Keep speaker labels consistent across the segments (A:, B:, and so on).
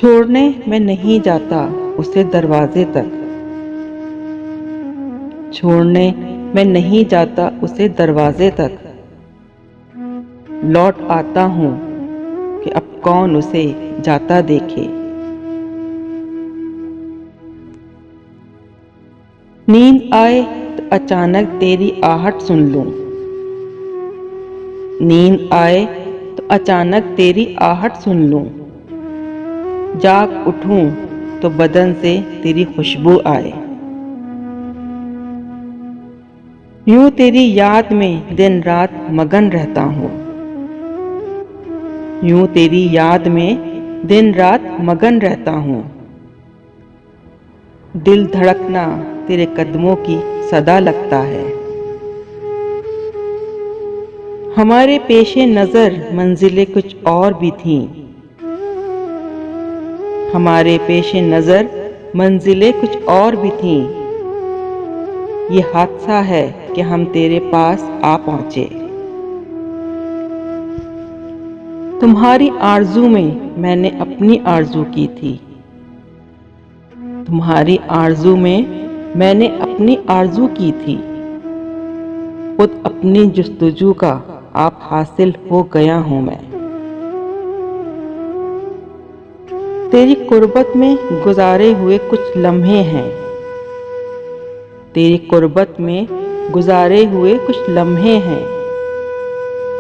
A: छोड़ने मैं नहीं जाता उसे दरवाजे तक। छोड़ने मैं नहीं जाता उसे दरवाजे तक। लौट आता हूँ कि अब कौन उसे जाता देखे। नींद आए तो अचानक तेरी आहट सुन लूं। नींद आए तो अचानक तेरी आहट सुन लूं। जाग उठूं तो बदन से तेरी खुशबू आए। यूं तेरी याद में दिन रात मगन रहता हूँ। यूं तेरी याद में दिन रात मगन रहता हूँ। दिल धड़कना तेरे कदमों की सदा लगता है। हमारे पेशे नजर मंजिलें कुछ और भी थीं। हमारे पेशे नजर मंजिलें कुछ और भी थीं। ये हादसा है कि हम तेरे पास आ पहुंचे। तुम्हारी आरज़ू में मैंने अपनी आरज़ू की थी। तुम्हारी आरज़ू में मैंने अपनी आरज़ू की थी। खुद अपनी जुस्तजू का आप हासिल हो गया हूं मैं। तेरी कुर्बत में गुजारे हुए कुछ लम्हे हैं। तेरी कुर्बत में गुजारे हुए कुछ लम्हे हैं।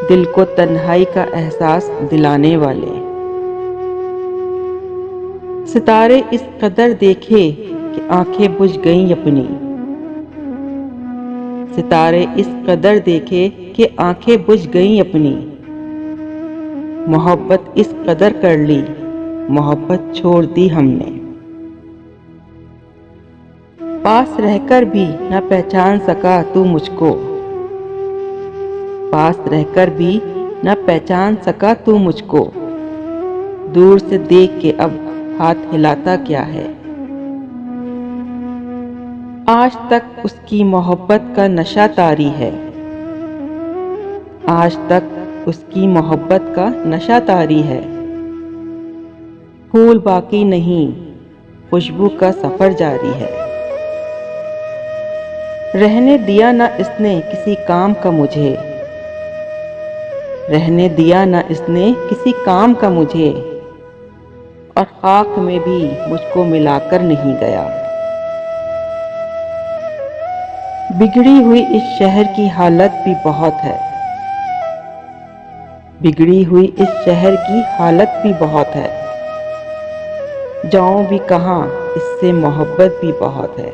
A: दिल को तन्हाई का एहसास दिलाने वाले। सितारे इस कदर देखे कि आंखें बुझ गईं अपनी। सितारे इस कदर देखे कि आंखें बुझ गईं अपनी। मोहब्बत इस कदर कर ली, मोहब्बत छोड़ दी हमने। पास रहकर भी न पहचान सका तू मुझको। पास रहकर भी न पहचान सका तू मुझको। दूर से देख के अब हाथ हिलाता क्या है। आज तक उसकी मोहब्बत का नशा तारी है। आज तक उसकी मोहब्बत का नशा तारी है। फूल बाकी नहीं, खुशबू का सफर जारी है। रहने दिया ना इसने किसी काम का मुझे। रहने दिया ना इसने किसी काम का मुझे। और खाक में भी मुझको मिलाकर नहीं गया। बिगड़ी हुई इस शहर की हालत भी बहुत है। बिगड़ी हुई इस शहर की हालत भी बहुत है। जाऊं भी कहां, इससे मोहब्बत भी बहुत है।